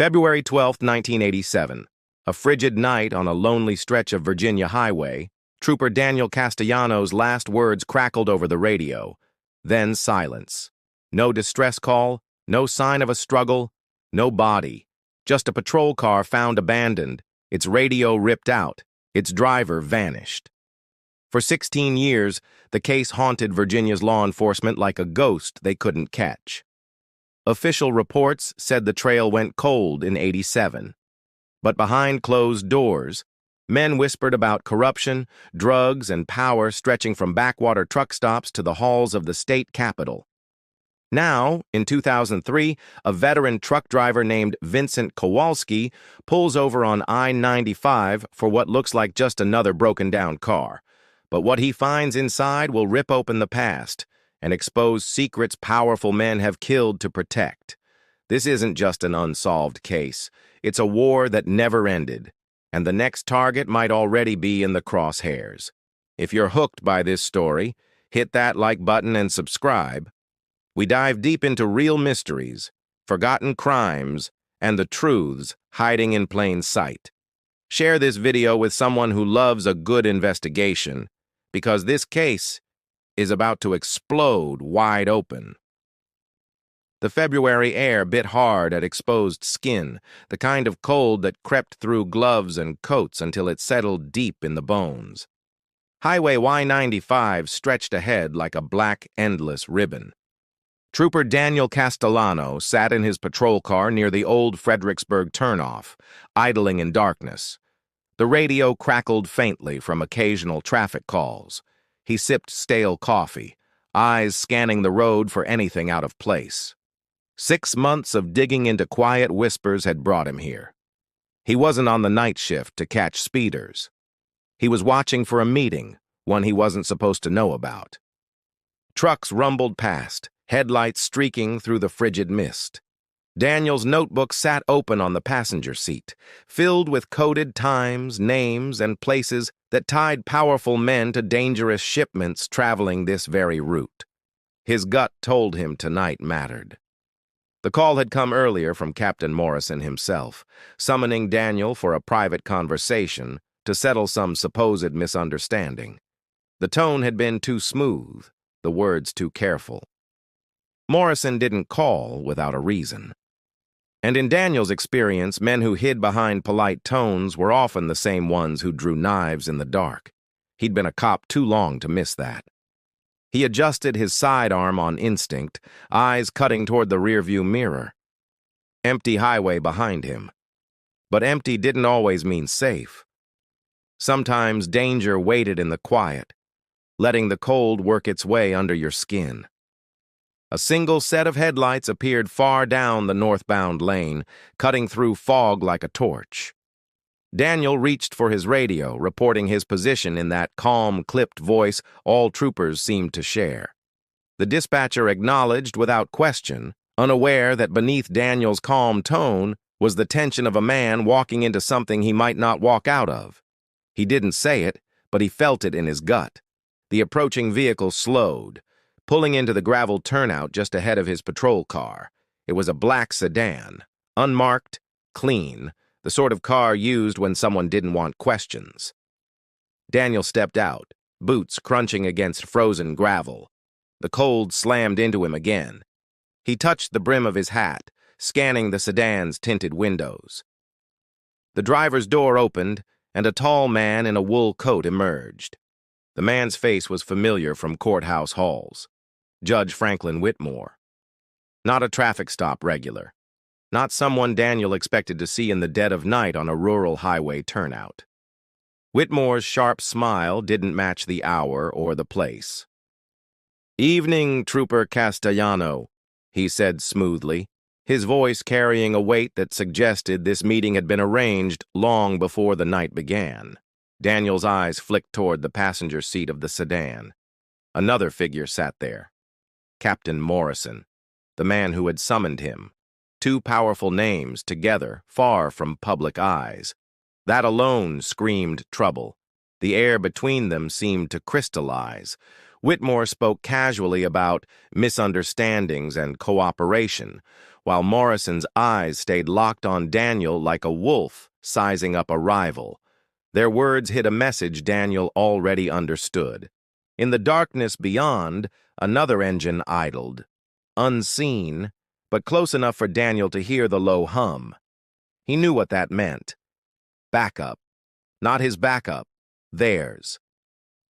February 12, 1987. A frigid night on a lonely stretch of Virginia highway, Trooper Daniel Castellano's last words crackled over the radio. Then silence. No distress call, no sign of a struggle, no body. Just a patrol car found abandoned, its radio ripped out, its driver vanished. For 16 years, the case haunted Virginia's law enforcement like a ghost they couldn't catch. Official reports said the trail went cold in '87. But behind closed doors, men whispered about corruption, drugs, and power stretching from backwater truck stops to the halls of the state capitol. Now, in 2003, a veteran truck driver named Vincent Kowalski pulls over on I-95 for what looks like just another broken-down car. But what he finds inside will rip open the past and expose secrets powerful men have killed to protect. This isn't just an unsolved case. It's a war that never ended, and the next target might already be in the crosshairs. If you're hooked by this story, hit that like button and subscribe. We dive deep into real mysteries, forgotten crimes, and the truths hiding in plain sight. Share this video with someone who loves a good investigation, because this case is about to explode wide open. The February air bit hard at exposed skin, the kind of cold that crept through gloves and coats until it settled deep in the bones. Highway Y-95 stretched ahead like a black, endless ribbon. Trooper Daniel Castellano sat in his patrol car near the old Fredericksburg turnoff, idling in darkness. The radio crackled faintly from occasional traffic calls. He sipped stale coffee, eyes scanning the road for anything out of place. 6 months of digging into quiet whispers had brought him here. He wasn't on the night shift to catch speeders. He was watching for a meeting, one he wasn't supposed to know about. Trucks rumbled past, headlights streaking through the frigid mist. Daniel's notebook sat open on the passenger seat, filled with coded times, names, and places that tied powerful men to dangerous shipments traveling this very route. His gut told him tonight mattered. The call had come earlier from Captain Morrison himself, summoning Daniel for a private conversation to settle some supposed misunderstanding. The tone had been too smooth, the words too careful. Morrison didn't call without a reason. And in Daniel's experience, men who hid behind polite tones were often the same ones who drew knives in the dark. He'd been a cop too long to miss that. He adjusted his sidearm on instinct, eyes cutting toward the rearview mirror. Empty highway behind him. But empty didn't always mean safe. Sometimes danger waited in the quiet, letting the cold work its way under your skin. A single set of headlights appeared far down the northbound lane, cutting through fog like a torch. Daniel reached for his radio, reporting his position in that calm, clipped voice all troopers seemed to share. The dispatcher acknowledged without question, unaware that beneath Daniel's calm tone was the tension of a man walking into something he might not walk out of. He didn't say it, but he felt it in his gut. The approaching vehicle slowed, pulling into the gravel turnout just ahead of his patrol car. It was a black sedan, unmarked, clean, the sort of car used when someone didn't want questions. Daniel stepped out, boots crunching against frozen gravel. The cold slammed into him again. He touched the brim of his hat, scanning the sedan's tinted windows. The driver's door opened, and a tall man in a wool coat emerged. The man's face was familiar from courthouse halls. Judge Franklin Whitmore. Not a traffic stop regular. Not someone Daniel expected to see in the dead of night on a rural highway turnout. Whitmore's sharp smile didn't match the hour or the place. "Evening, Trooper Castellano," he said smoothly, his voice carrying a weight that suggested this meeting had been arranged long before the night began. Daniel's eyes flicked toward the passenger seat of the sedan. Another figure sat there. Captain Morrison, the man who had summoned him. 2 powerful names together, far from public eyes. That alone screamed trouble. The air between them seemed to crystallize, Whitmore spoke casually about misunderstandings and cooperation, while Morrison's eyes stayed locked on Daniel like a wolf sizing up a rival. Their words hid a message Daniel already understood. In the darkness beyond, another engine idled, unseen, but close enough for Daniel to hear the low hum. He knew what that meant. Backup. Not his backup, theirs.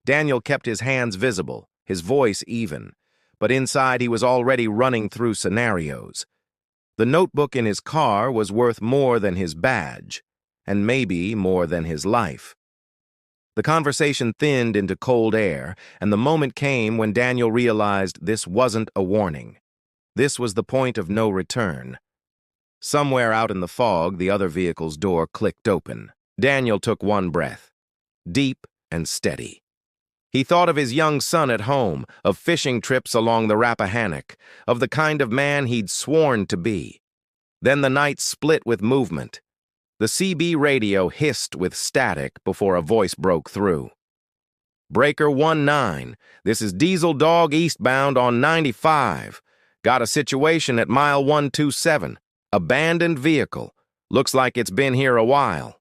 Daniel kept his hands visible, his voice even, but inside he was already running through scenarios. The notebook in his car was worth more than his badge, and maybe more than his life. The conversation thinned into cold air, and the moment came when Daniel realized this wasn't a warning. This was the point of no return. Somewhere out in the fog, the other vehicle's door clicked open. Daniel took one breath, deep and steady. He thought of his young son at home, of fishing trips along the Rappahannock, of the kind of man he'd sworn to be. Then the night split with movement. The CB radio hissed with static before a voice broke through. Breaker 19, this is Diesel Dog eastbound on 95. Got a situation at mile 127. Abandoned vehicle. Looks like it's been here a while.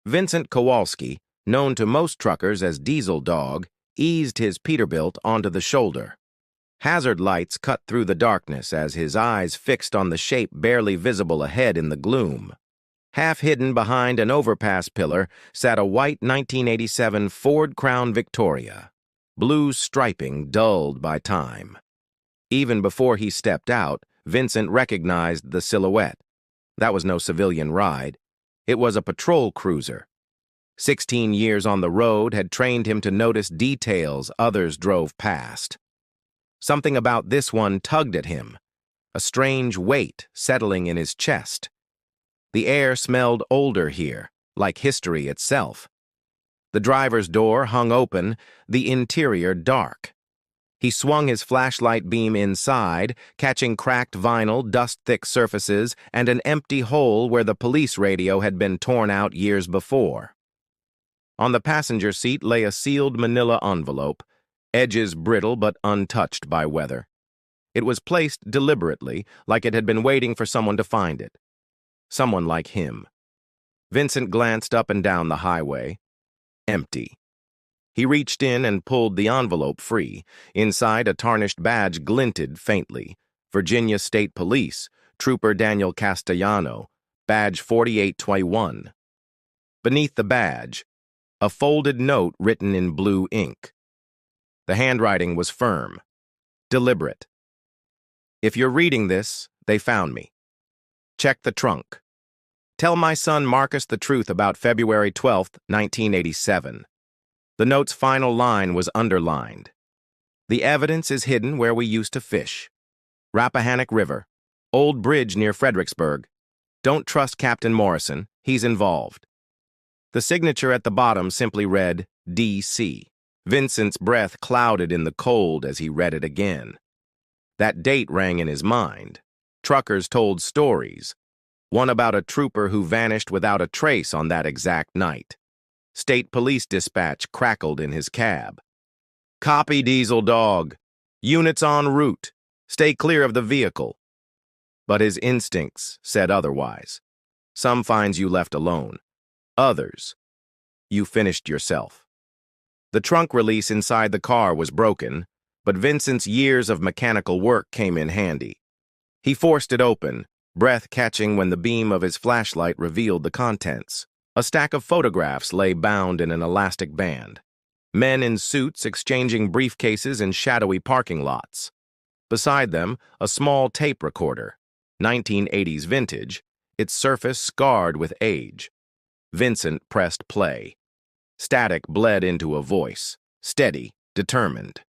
Vincent Kowalski, known to most truckers as Diesel Dog, eased his Peterbilt onto the shoulder. Hazard lights cut through the darkness as his eyes fixed on the shape barely visible ahead in the gloom. Half hidden behind an overpass pillar sat a white 1987 Ford Crown Victoria, blue striping dulled by time. Even before he stepped out, Vincent recognized the silhouette. That was no civilian ride. It was a patrol cruiser. 16 years on the road had trained him to notice details others drove past. Something about this one tugged at him, a strange weight settling in his chest. The air smelled older here, like history itself. The driver's door hung open, the interior dark. He swung his flashlight beam inside, catching cracked vinyl, dust-thick surfaces, and an empty hole where the police radio had been torn out years before. On the passenger seat lay a sealed manila envelope, edges brittle but untouched by weather. It was placed deliberately, like it had been waiting for someone to find it. Someone like him. Vincent glanced up and down the highway. Empty. He reached in and pulled the envelope free. Inside, a tarnished badge glinted faintly. Virginia State Police, Trooper Daniel Castellano, badge 4821. Beneath the badge, a folded note written in blue ink. The handwriting was firm, deliberate. If you're reading this, they found me. Check the trunk. Tell my son Marcus the truth about February 12, 1987. The note's final line was underlined. The evidence is hidden where we used to fish. Rappahannock River, old bridge near Fredericksburg. Don't trust Captain Morrison, he's involved. The signature at the bottom simply read, D.C. Vincent's breath clouded in the cold as he read it again. That date rang in his mind. Truckers told stories. One about a trooper who vanished without a trace on that exact night. State police dispatch crackled in his cab. Copy, Diesel Dog. Units en route. Stay clear of the vehicle. But his instincts said otherwise. Some finds you left alone. Others, you finished yourself. The trunk release inside the car was broken, but Vincent's years of mechanical work came in handy. He forced it open, breath catching when the beam of his flashlight revealed the contents. A stack of photographs lay bound in an elastic band. Men in suits exchanging briefcases in shadowy parking lots. Beside them, a small tape recorder, 1980s vintage, its surface scarred with age. Vincent pressed play. Static bled into a voice, steady, determined.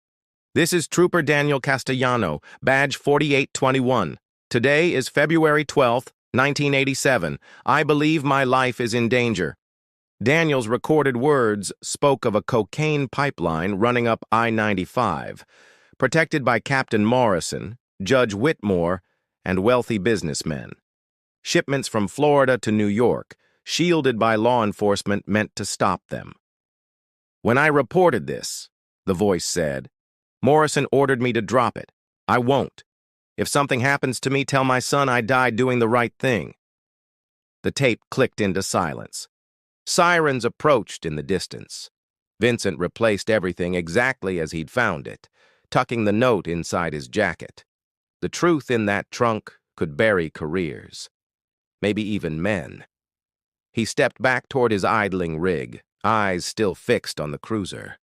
This is Trooper Daniel Castellano, badge 4821. Today is February 12th, 1987. I believe my life is in danger. Daniel's recorded words spoke of a cocaine pipeline running up I-95, protected by Captain Morrison, Judge Whitmore, and wealthy businessmen. Shipments from Florida to New York, shielded by law enforcement meant to stop them. When I reported this, the voice said, Morrison ordered me to drop it. I won't. If something happens to me, tell my son I died doing the right thing." The tape clicked into silence. Sirens approached in the distance. Vincent replaced everything exactly as he'd found it, tucking the note inside his jacket. The truth in that trunk could bury careers, maybe even men. He stepped back toward his idling rig, eyes still fixed on the cruiser.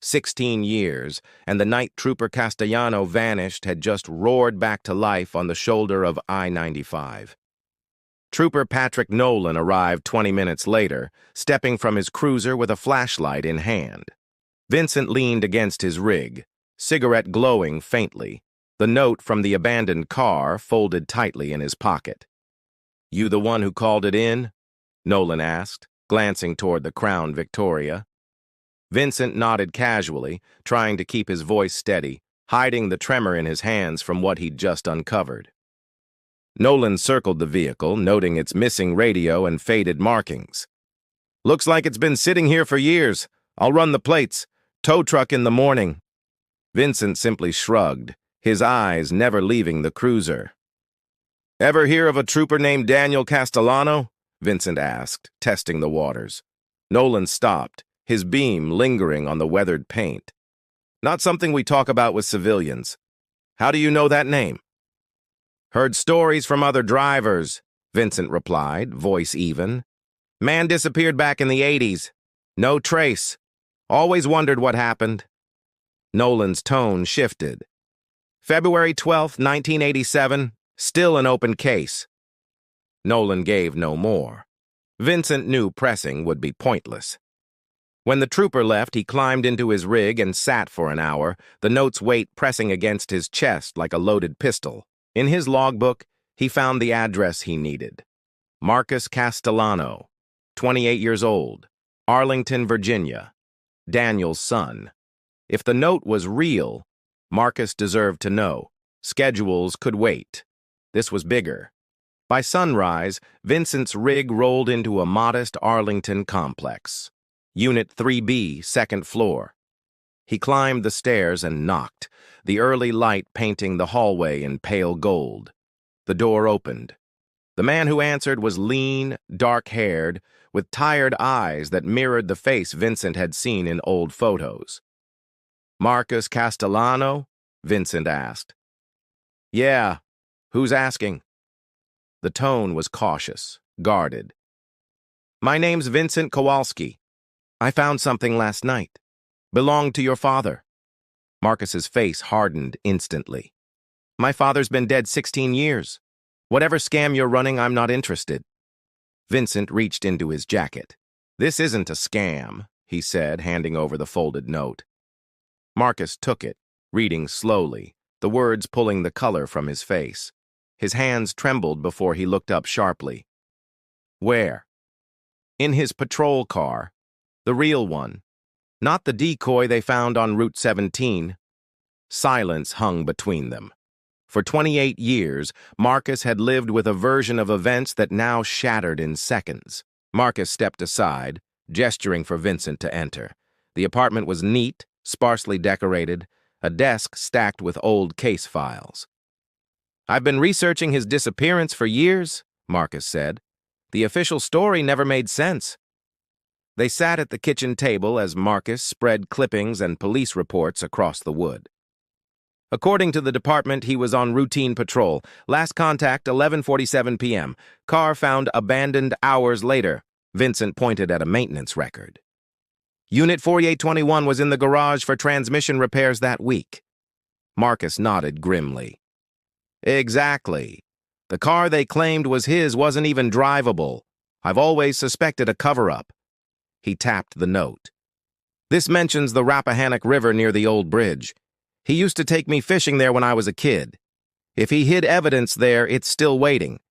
16 years, and the night Trooper Castellano vanished had just roared back to life on the shoulder of I-95. Trooper Patrick Nolan arrived 20 minutes later, stepping from his cruiser with a flashlight in hand. Vincent leaned against his rig, cigarette glowing faintly, the note from the abandoned car folded tightly in his pocket. "You the one who called it in?" Nolan asked, glancing toward the Crown Victoria. Vincent nodded casually, trying to keep his voice steady, hiding the tremor in his hands from what he'd just uncovered. Nolan circled the vehicle, noting its missing radio and faded markings. "Looks like it's been sitting here for years. I'll run the plates. Tow truck in the morning." Vincent simply shrugged, his eyes never leaving the cruiser. "Ever hear of a trooper named Daniel Castellano?" Vincent asked, testing the waters. Nolan stopped, his beam lingering on the weathered paint. "Not something we talk about with civilians. How do you know that name?" "Heard stories from other drivers," Vincent replied, voice even. "Man disappeared back in the 80s. No trace. Always wondered what happened." Nolan's tone shifted. "February 12th, 1987, still an open case." Nolan gave no more. Vincent knew pressing would be pointless. When the trooper left, he climbed into his rig and sat for an hour, the note's weight pressing against his chest like a loaded pistol. In his logbook, he found the address he needed. Marcus Castellano, 28 years old, Arlington, Virginia, Daniel's son. If the note was real, Marcus deserved to know. Schedules could wait. This was bigger. By sunrise, Vincent's rig rolled into a modest Arlington complex. Unit 3B, second floor. He climbed the stairs and knocked, the early light painting the hallway in pale gold. The door opened. The man who answered was lean, dark-haired, with tired eyes that mirrored the face Vincent had seen in old photos. "Marcus Castellano?" Vincent asked. "Yeah. Who's asking?" The tone was cautious, guarded. "My name's Vincent Kowalski. I found something last night. Belonged to your father." Marcus's face hardened instantly. "My father's been dead 16 years. Whatever scam you're running, I'm not interested." Vincent reached into his jacket. "This isn't a scam," he said, handing over the folded note. Marcus took it, reading slowly, the words pulling the color from his face. His hands trembled before he looked up sharply. "Where?" "In his patrol car. The real one. Not the decoy they found on Route 17. Silence hung between them. For 28 years, Marcus had lived with a version of events that now shattered in seconds. Marcus stepped aside, gesturing for Vincent to enter. The apartment was neat, sparsely decorated, a desk stacked with old case files. "I've been researching his disappearance for years," Marcus said. "The official story never made sense." They sat at the kitchen table as Marcus spread clippings and police reports across the wood. "According to the department, he was on routine patrol. Last contact, 11:47 p.m. Car found abandoned hours later." Vincent pointed at a maintenance record. "Unit 4821 was in the garage for transmission repairs that week." Marcus nodded grimly. "Exactly. The car they claimed was his wasn't even drivable. I've always suspected a cover-up." He tapped the note. "This mentions the Rappahannock River near the old bridge. He used to take me fishing there when I was a kid. If he hid evidence there, it's still waiting."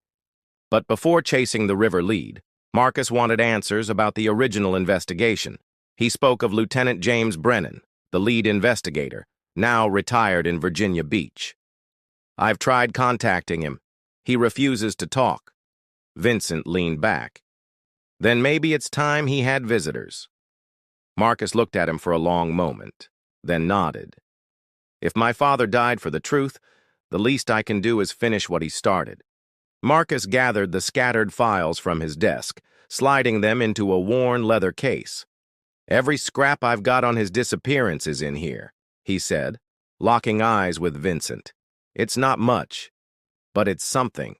But before chasing the river lead, Marcus wanted answers about the original investigation. He spoke of Lieutenant James Brennan, the lead investigator, now retired in Virginia Beach. "I've tried contacting him. He refuses to talk." Vincent leaned back. "Then maybe it's time he had visitors." Marcus looked at him for a long moment, then nodded. If my father died for the truth, the least I can do is finish what he started. Marcus gathered the scattered files from his desk, sliding them into a worn leather case. Every scrap I've got on his disappearance is in here, he said, locking eyes with Vincent. It's not much, but it's something.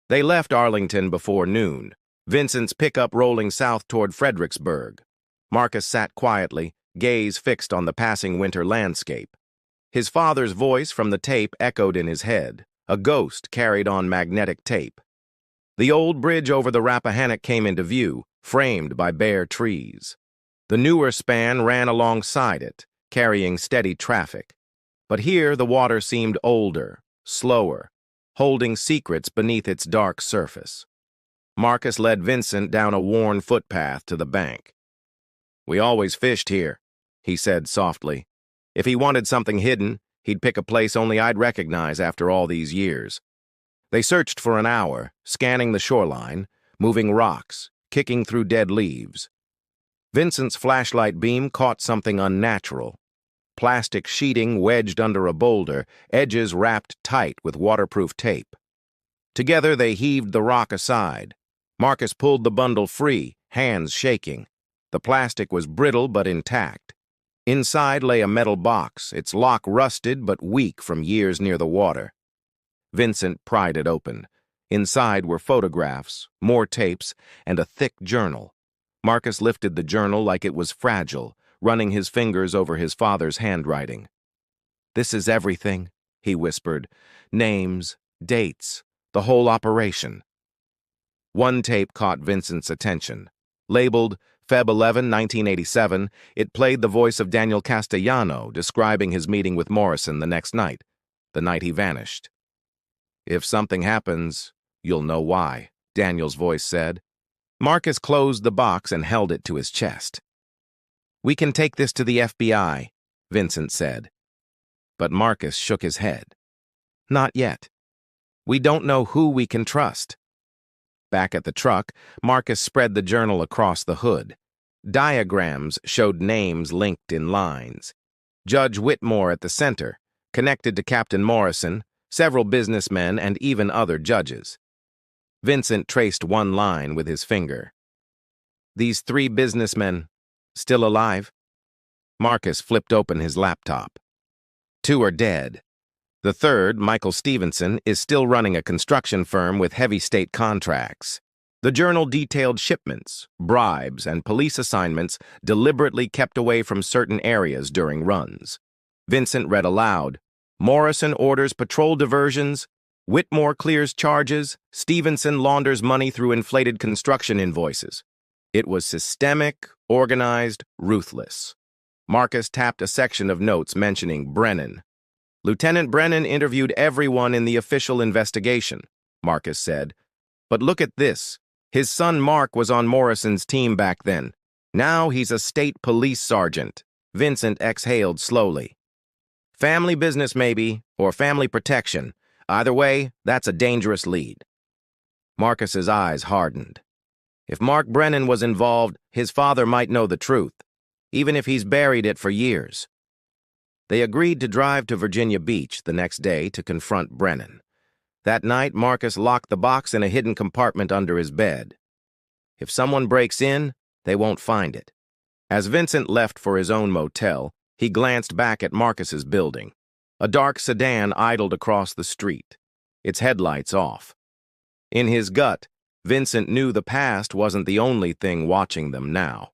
They left Arlington before noon, Vincent's pickup rolling south toward Fredericksburg. Marcus sat quietly, gaze fixed on the passing winter landscape. His father's voice from the tape echoed in his head, a ghost carried on magnetic tape. The old bridge over the Rappahannock came into view, framed by bare trees. The newer span ran alongside it, carrying steady traffic. But here the water seemed older, slower, holding secrets beneath its dark surface. Marcus led Vincent down a worn footpath to the bank. "We always fished here," he said softly. "If he wanted something hidden, he'd pick a place only I'd recognize after all these years." They searched for an hour, scanning the shoreline, moving rocks, kicking through dead leaves. Vincent's flashlight beam caught something unnatural. Plastic sheeting wedged under a boulder, edges wrapped tight with waterproof tape. Together they heaved the rock aside. Marcus pulled the bundle free, hands shaking. The plastic was brittle but intact. Inside lay a metal box, its lock rusted but weak from years near the water. Vincent pried it open. Inside were photographs, more tapes, and a thick journal. Marcus lifted the journal like it was fragile, running his fingers over his father's handwriting. "This is everything," he whispered. "Names, dates, the whole operation." One tape caught Vincent's attention. Labeled Feb 11, 1987, it played the voice of Daniel Castellano describing his meeting with Morrison the next night, the night he vanished. "If something happens, you'll know why," Daniel's voice said. Marcus closed the box and held it to his chest. "We can take this to the FBI," Vincent said. But Marcus shook his head. "Not yet. We don't know who we can trust." Back at the truck, Marcus spread the journal across the hood. Diagrams showed names linked in lines. Judge Whitmore at the center, connected to Captain Morrison, several businessmen, and even other judges. Vincent traced one line with his finger. "These 3 businessmen, still alive?" Marcus flipped open his laptop. 2 are dead. The third, Michael Stevenson, is still running a construction firm with heavy state contracts. The journal detailed shipments, bribes, and police assignments deliberately kept away from certain areas during runs. Vincent read aloud, "Morrison orders patrol diversions, Whitmore clears charges, Stevenson launders money through inflated construction invoices." It was systemic, organized, ruthless. Marcus tapped a section of notes mentioning Brennan. "Lieutenant Brennan interviewed everyone in the official investigation," Marcus said. "But look at this. His son Mark was on Morrison's team back then. Now he's a state police sergeant." Vincent exhaled slowly. "Family business maybe, or family protection. Either way, that's a dangerous lead." Marcus's eyes hardened. If Mark Brennan was involved, his father might know the truth, even if he's buried it for years. They agreed to drive to Virginia Beach the next day to confront Brennan. That night, Marcus locked the box in a hidden compartment under his bed. If someone breaks in, they won't find it. As Vincent left for his own motel, he glanced back at Marcus's building. A dark sedan idled across the street, its headlights off. In his gut, Vincent knew the past wasn't the only thing watching them now.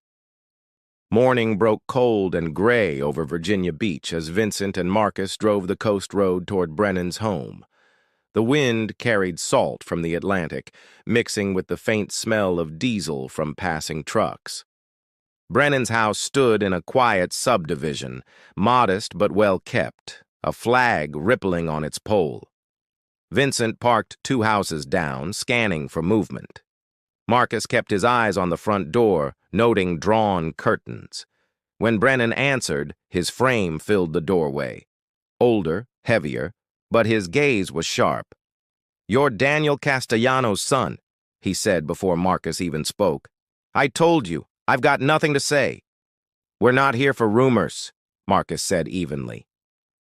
Morning broke cold and gray over Virginia Beach as Vincent and Marcus drove the coast road toward Brennan's home. The wind carried salt from the Atlantic, mixing with the faint smell of diesel from passing trucks. Brennan's house stood in a quiet subdivision, modest but well kept, a flag rippling on its pole. Vincent parked 2 houses down, scanning for movement. Marcus kept his eyes on the front door, noting drawn curtains. When Brennan answered, his frame filled the doorway. Older, heavier, but his gaze was sharp. "You're Daniel Castellano's son," he said before Marcus even spoke. "I told you, I've got nothing to say." "We're not here for rumors," Marcus said evenly.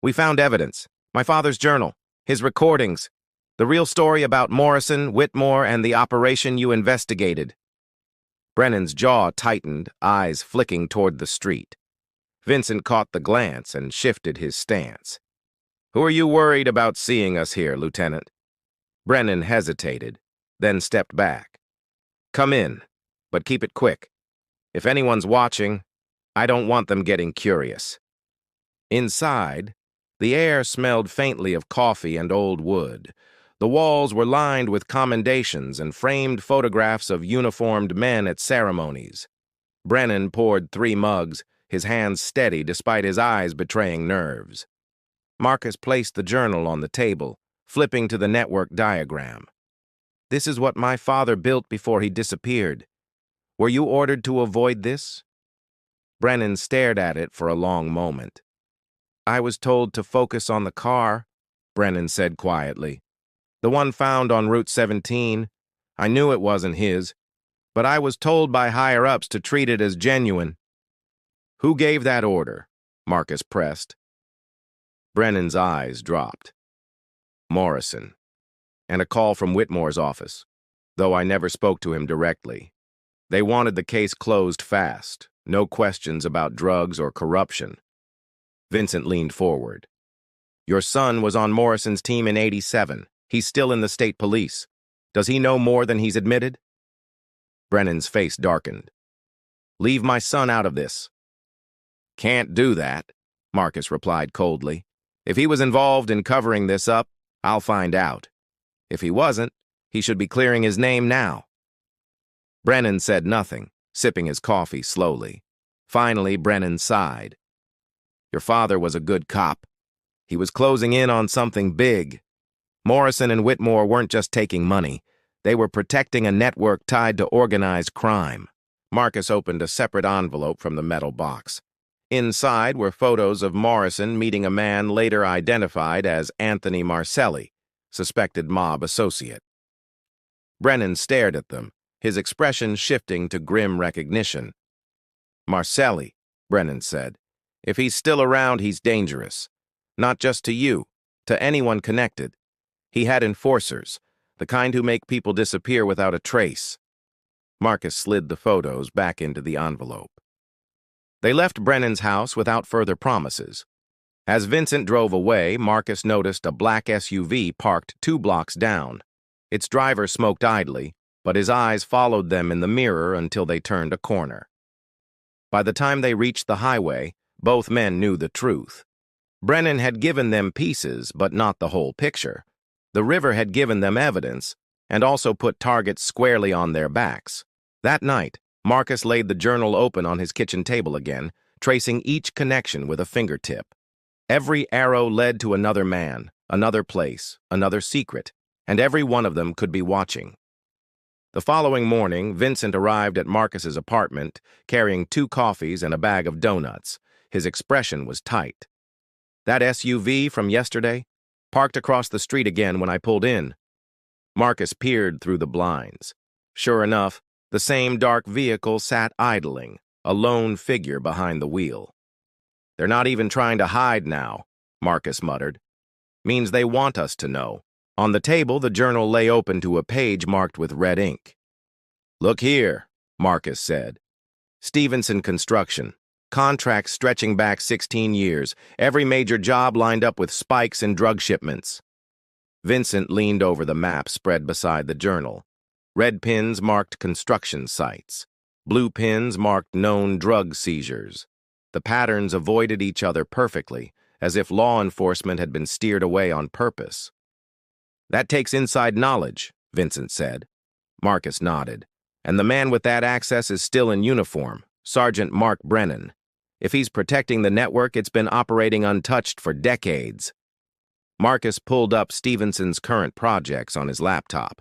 We found evidence. My father's journal, his recordings, the real story about Morrison, Whitmore, and the operation you investigated." Brennan's jaw tightened, eyes flicking toward the street. Vincent caught the glance and shifted his stance. "Who are you worried about seeing us here, Lieutenant?" Brennan hesitated, then stepped back. "Come in, but keep it quick. If anyone's watching, I don't want them getting curious." Inside, the air smelled faintly of coffee and old wood. The walls were lined with commendations and framed photographs of uniformed men at ceremonies. Brennan poured 3 mugs, his hands steady despite his eyes betraying nerves. Marcus placed the journal on the table, flipping to the network diagram. "This is what my father built before he disappeared. Were you ordered to avoid this?" Brennan stared at it for a long moment. "I was told to focus on the car," Brennan said quietly. "The one found on Route 17. I knew it wasn't his, but I was told by higher-ups to treat it as genuine." "Who gave that order?" Marcus pressed. Brennan's eyes dropped. "Morrison. And a call from Whitmore's office, though I never spoke to him directly. They wanted the case closed fast, no questions about drugs or corruption." Vincent leaned forward. "Your son was on Morrison's team in '87. He's still in the state police. Does he know more than he's admitted?" Brennan's face darkened. "Leave my son out of this." "Can't do that," Marcus replied coldly. "If he was involved in covering this up, I'll find out. If he wasn't, he should be clearing his name now." Brennan said nothing, sipping his coffee slowly. Finally, Brennan sighed. "Your father was a good cop. He was closing in on something big. Morrison and Whitmore weren't just taking money. They were protecting a network tied to organized crime." Marcus opened a separate envelope from the metal box. Inside were photos of Morrison meeting a man later identified as Anthony Marcelli, suspected mob associate. Brennan stared at them, his expression shifting to grim recognition. "Marcelli," Brennan said. "If he's still around, he's dangerous. Not just to you, to anyone connected. He had enforcers, the kind who make people disappear without a trace." Marcus slid the photos back into the envelope. They left Brennan's house without further promises. As Vincent drove away, Marcus noticed a black SUV parked 2 blocks down. Its driver smoked idly, but his eyes followed them in the mirror until they turned a corner. By the time they reached the highway, both men knew the truth. Brennan had given them pieces, but not the whole picture. The river had given them evidence, and also put targets squarely on their backs. That night, Marcus laid the journal open on his kitchen table again, tracing each connection with a fingertip. Every arrow led to another man, another place, another secret, and every one of them could be watching. The following morning, Vincent arrived at Marcus's apartment, carrying 2 coffees and a bag of donuts. His expression was tight. "That SUV from yesterday? Parked across the street again when I pulled in." Marcus peered through the blinds. Sure enough, the same dark vehicle sat idling, a lone figure behind the wheel. "They're not even trying to hide now," Marcus muttered. "Means they want us to know." On the table, the journal lay open to a page marked with red ink. "Look here," Marcus said. "Stevenson Construction. Contracts stretching back 16 years. Every major job lined up with spikes in drug shipments." Vincent leaned over the map spread beside the journal. Red pins marked construction sites. Blue pins marked known drug seizures. The patterns avoided each other perfectly, as if law enforcement had been steered away on purpose. "That takes inside knowledge," Vincent said. Marcus nodded. "And the man with that access is still in uniform, Sergeant Mark Brennan. If he's protecting the network, it's been operating untouched for decades." Marcus pulled up Stevenson's current projects on his laptop.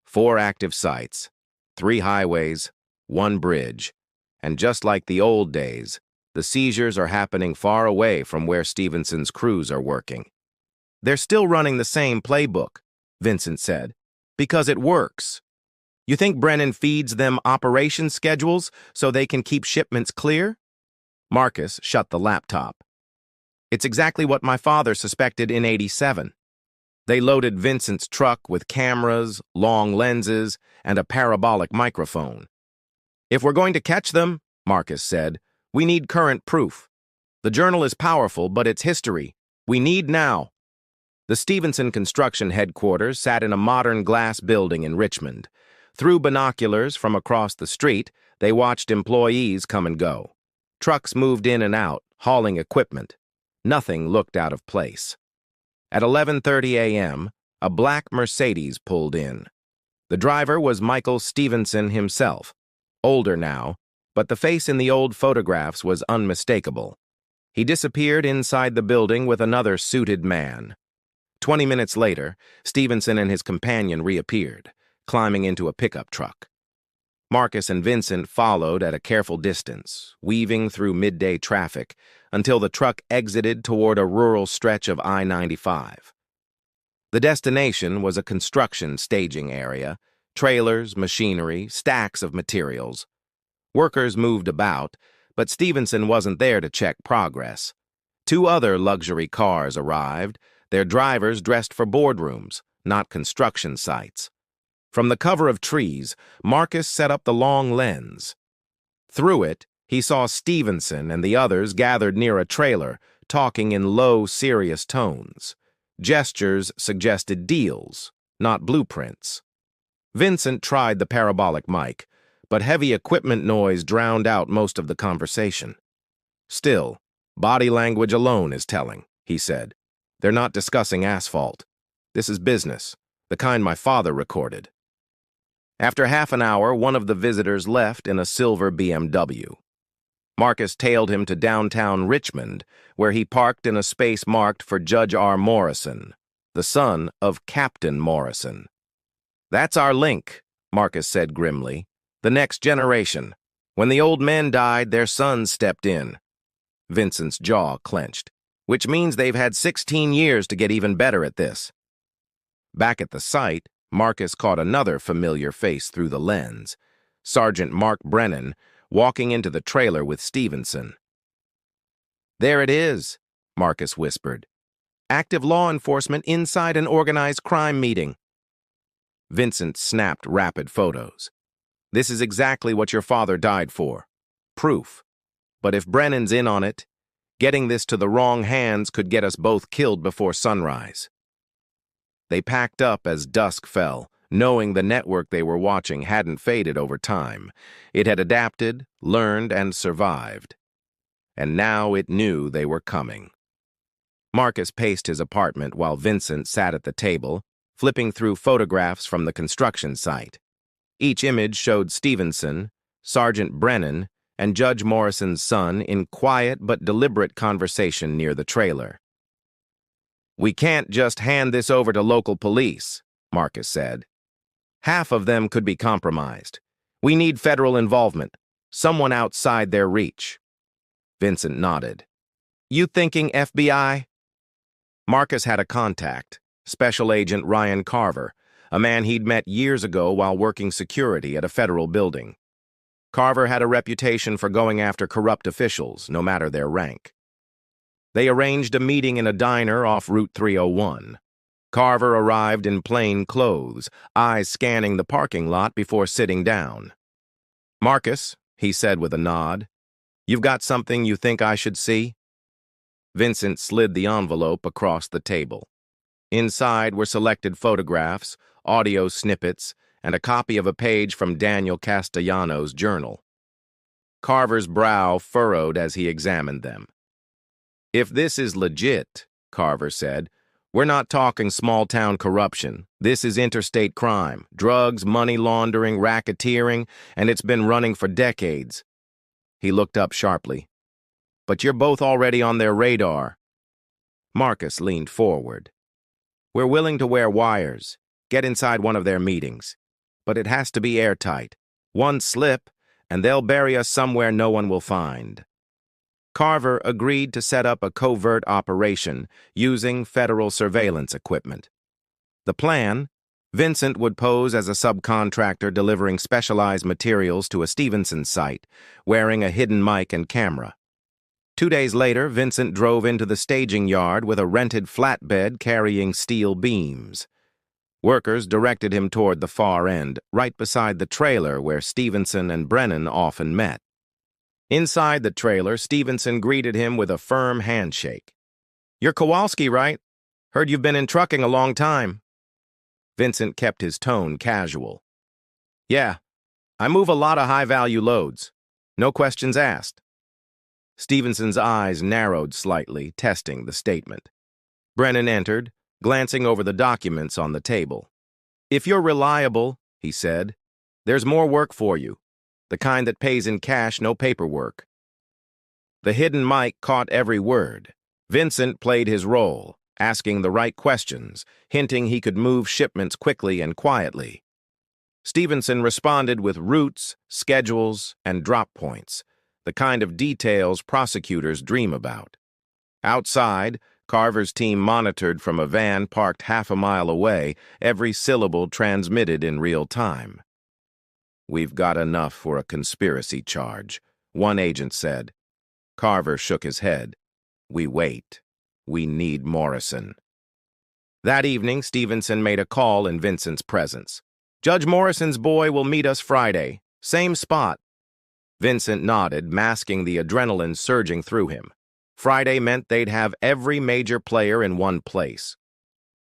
4 active sites, 3 highways, 1 bridge, and just like the old days, the seizures are happening far away from where Stevenson's crews are working. "They're still running the same playbook," Vincent said, "because it works. You think Brennan feeds them operation schedules so they can keep shipments clear?" Marcus shut the laptop. It's exactly what my father suspected in '87. They loaded Vincent's truck with cameras, long lenses, and a parabolic microphone. If we're going to catch them, Marcus said, we need current proof. The journal is powerful, but it's history. We need now. The Stevenson Construction Headquarters sat in a modern glass building in Richmond. Through binoculars from across the street, they watched employees come and go. Trucks moved in and out, hauling equipment. Nothing looked out of place. At 11:30 a.m., a black Mercedes pulled in. The driver was Michael Stevenson himself, older now, but the face in the old photographs was unmistakable. He disappeared inside the building with another suited man. 20 minutes later, Stevenson and his companion reappeared, climbing into a pickup truck. Marcus and Vincent followed at a careful distance, weaving through midday traffic until the truck exited toward a rural stretch of I-95. The destination was a construction staging area, trailers, machinery, stacks of materials. Workers moved about, but Stevenson wasn't there to check progress. 2 other luxury cars arrived, their drivers dressed for boardrooms, not construction sites. From the cover of trees, Marcus set up the long lens. Through it, he saw Stevenson and the others gathered near a trailer, talking in low, serious tones. Gestures suggested deals, not blueprints. Vincent tried the parabolic mic, but heavy equipment noise drowned out most of the conversation. Still, body language alone is telling, he said. They're not discussing asphalt. This is business, the kind my father recorded. After half an hour, one of the visitors left in a silver BMW. Marcus tailed him to downtown Richmond, where he parked in a space marked for Judge R. Morrison, the son of Captain Morrison. That's our link, Marcus said grimly. The next generation. When the old men died, their sons stepped in. Vincent's jaw clenched, which means they've had 16 years to get even better at this. Back at the site, Marcus caught another familiar face through the lens, Sergeant Mark Brennan, walking into the trailer with Stevenson. There it is, Marcus whispered. Active law enforcement inside an organized crime meeting. Vincent snapped rapid photos. This is exactly what your father died for. Proof. But if Brennan's in on it, getting this to the wrong hands could get us both killed before sunrise. They packed up as dusk fell, knowing the network they were watching hadn't faded over time. It had adapted, learned, and survived. And now it knew they were coming. Marcus paced his apartment while Vincent sat at the table, flipping through photographs from the construction site. Each image showed Stevenson, Sergeant Brennan, and Judge Morrison's son in quiet but deliberate conversation near the trailer. We can't just hand this over to local police, Marcus said. Half of them could be compromised. We need federal involvement, someone outside their reach. Vincent nodded. You thinking FBI? Marcus had a contact, Special Agent Ryan Carver, a man he'd met years ago while working security at a federal building. Carver had a reputation for going after corrupt officials, no matter their rank. They arranged a meeting in a diner off Route 301. Carver arrived in plain clothes, eyes scanning the parking lot before sitting down. Marcus, he said with a nod, you've got something you think I should see? Vincent slid the envelope across the table. Inside were selected photographs, audio snippets, and a copy of a page from Daniel Castellano's journal. Carver's brow furrowed as he examined them. If this is legit, Carver said, we're not talking small-town corruption. This is interstate crime, drugs, money laundering, racketeering, and it's been running for decades. He looked up sharply. But you're both already on their radar. Marcus leaned forward. We're willing to wear wires, get inside one of their meetings. But it has to be airtight. One slip, and they'll bury us somewhere no one will find. Carver agreed to set up a covert operation using federal surveillance equipment. The plan? Vincent would pose as a subcontractor delivering specialized materials to a Stevenson site, wearing a hidden mic and camera. 2 days later, Vincent drove into the staging yard with a rented flatbed carrying steel beams. Workers directed him toward the far end, right beside the trailer where Stevenson and Brennan often met. Inside the trailer, Stevenson greeted him with a firm handshake. "You're Kowalski, right? Heard you've been in trucking a long time." Vincent kept his tone casual. "Yeah, I move a lot of high-value loads. No questions asked." Stevenson's eyes narrowed slightly, testing the statement. Brennan entered, glancing over the documents on the table. "If you're reliable," he said, "there's more work for you. The kind that pays in cash, no paperwork." The hidden mic caught every word. Vincent played his role, asking the right questions, hinting he could move shipments quickly and quietly. Stevenson responded with routes, schedules, and drop points, the kind of details prosecutors dream about. Outside, Carver's team monitored from a van parked half a mile away, every syllable transmitted in real time. "We've got enough for a conspiracy charge," one agent said. Carver shook his head. "We wait. We need Morrison." That evening, Stevenson made a call in Vincent's presence. "Judge Morrison's boy will meet us Friday. Same spot." Vincent nodded, masking the adrenaline surging through him. Friday meant they'd have every major player in one place.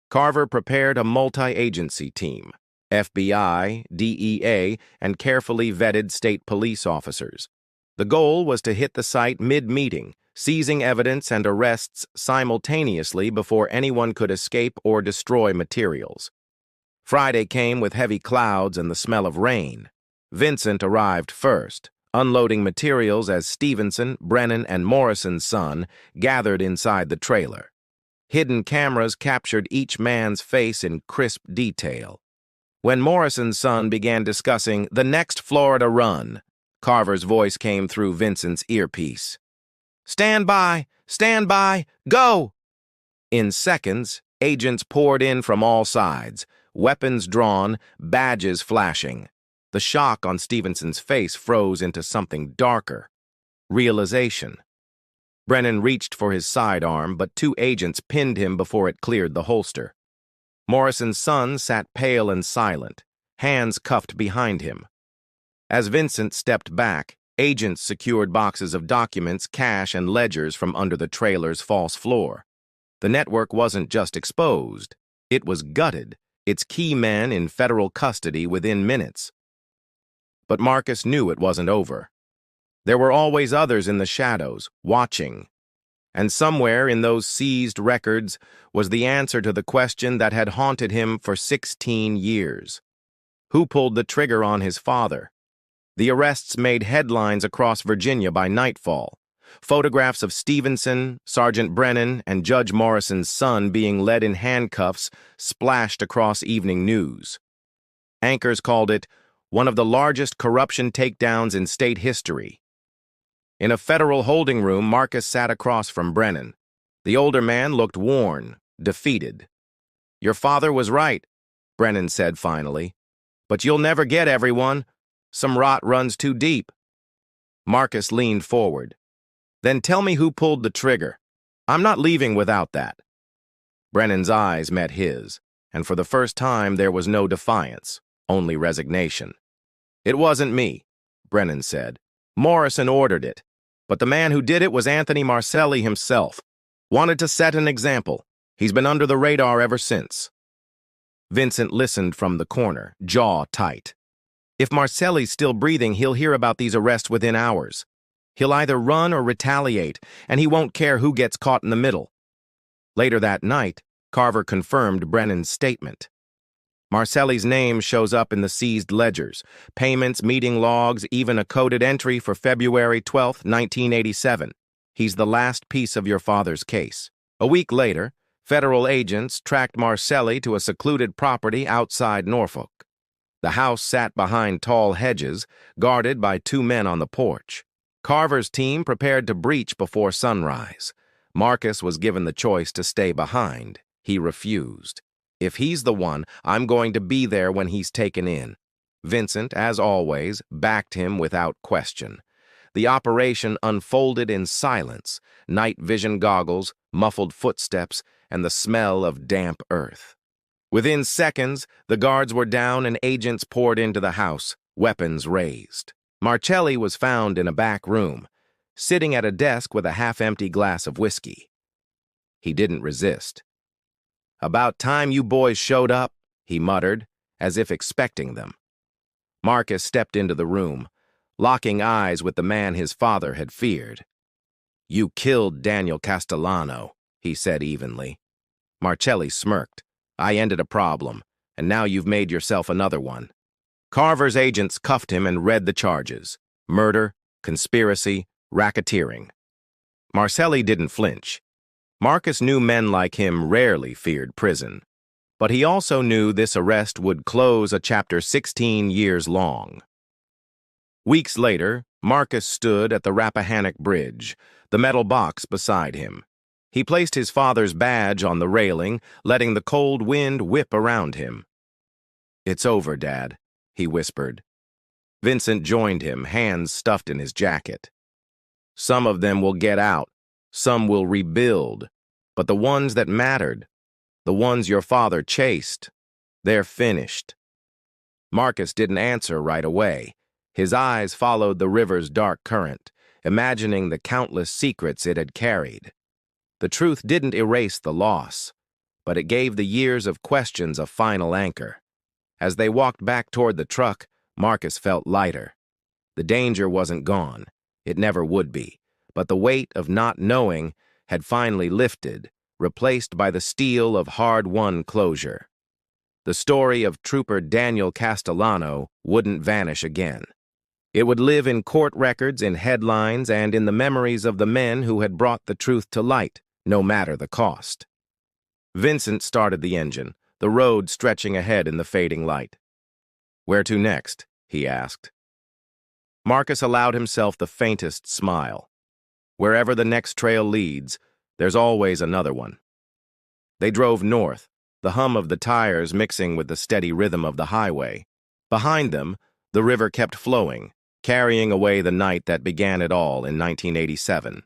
Carver prepared a multi-agency team. FBI, DEA, and carefully vetted state police officers. The goal was to hit the site mid-meeting, seizing evidence and arrests simultaneously before anyone could escape or destroy materials. Friday came with heavy clouds and the smell of rain. Vincent arrived first, unloading materials as Stevenson, Brennan, and Morrison's son gathered inside the trailer. Hidden cameras captured each man's face in crisp detail. When Morrison's son began discussing the next Florida run, Carver's voice came through Vincent's earpiece. "Stand by! Stand by! Go!" In seconds, agents poured in from all sides, weapons drawn, badges flashing. The shock on Stevenson's face froze into something darker. Realization. Brennan reached for his sidearm, but two agents pinned him before it cleared the holster. Morrison's son sat pale and silent, hands cuffed behind him. As Vincent stepped back, agents secured boxes of documents, cash, and ledgers from under the trailer's false floor. The network wasn't just exposed, it was gutted, its key men in federal custody within minutes. But Marcus knew it wasn't over. There were always others in the shadows, watching. And somewhere in those seized records was the answer to the question that had haunted him for 16 years. Who pulled the trigger on his father? The arrests made headlines across Virginia by nightfall. Photographs of Stevenson, Sergeant Brennan, and Judge Morrison's son being led in handcuffs splashed across evening news. Anchors called it one of the largest corruption takedowns in state history. In a federal holding room, Marcus sat across from Brennan. The older man looked worn, defeated. "Your father was right," Brennan said finally. "But you'll never get everyone. Some rot runs too deep." Marcus leaned forward. "Then tell me who pulled the trigger. I'm not leaving without that." Brennan's eyes met his, and for the first time there was no defiance, only resignation. "It wasn't me," Brennan said. "Morrison ordered it. But the man who did it was Anthony Marcelli himself. Wanted to set an example. He's been under the radar ever since." Vincent listened from the corner, jaw tight. If Marcelli's still breathing, he'll hear about these arrests within hours. He'll either run or retaliate, and he won't care who gets caught in the middle. Later that night, Carver confirmed Brennan's statement. Marcelli's name shows up in the seized ledgers, payments, meeting logs, even a coded entry for February 12, 1987. He's the last piece of your father's case. A week later, federal agents tracked Marcelli to a secluded property outside Norfolk. The house sat behind tall hedges, guarded by two men on the porch. Carver's team prepared to breach before sunrise. Marcus was given the choice to stay behind. He refused. "If he's the one, I'm going to be there when he's taken in." Vincent, as always, backed him without question. the operation unfolded in silence, night vision goggles, muffled footsteps, and the smell of damp earth. Within seconds, the guards were down and agents poured into the house, weapons raised. Marcelli was found in a back room, sitting at a desk with a half-empty glass of whiskey. He didn't resist. "About time you boys showed up," he muttered, as if expecting them. Marcus stepped into the room, locking eyes with the man his father had feared. "You killed Daniel Castellano," he said evenly. Marcelli smirked. "I ended a problem, and now you've made yourself another one." Carver's agents cuffed him and read the charges: murder, conspiracy, racketeering. Marcelli didn't flinch. Marcus knew men like him rarely feared prison, but he also knew this arrest would close a chapter 16 years long. Weeks later, Marcus stood at the Rappahannock Bridge, the metal box beside him. He placed his father's badge on the railing, letting the cold wind whip around him. "It's over, Dad," he whispered. Vincent joined him, hands stuffed in his jacket. "Some of them will get out, some will rebuild, but the ones that mattered, the ones your father chased, they're finished." Marcus didn't answer right away. His eyes followed the river's dark current, imagining the countless secrets it had carried. The truth didn't erase the loss, but it gave the years of questions a final anchor. As they walked back toward the truck, Marcus felt lighter. The danger wasn't gone. It never would be. But the weight of not knowing had finally lifted, replaced by the steel of hard-won closure. The story of Trooper Daniel Castellano wouldn't vanish again. It would live in court records, in headlines, and in the memories of the men who had brought the truth to light, no matter the cost. Vincent started the engine, the road stretching ahead in the fading light. "Where to next?" he asked. Marcus allowed himself the faintest smile. Wherever the next trail leads, there's always another one. They drove north, the hum of the tires mixing with the steady rhythm of the highway. Behind them, the river kept flowing, carrying away the night that began it all in 1987.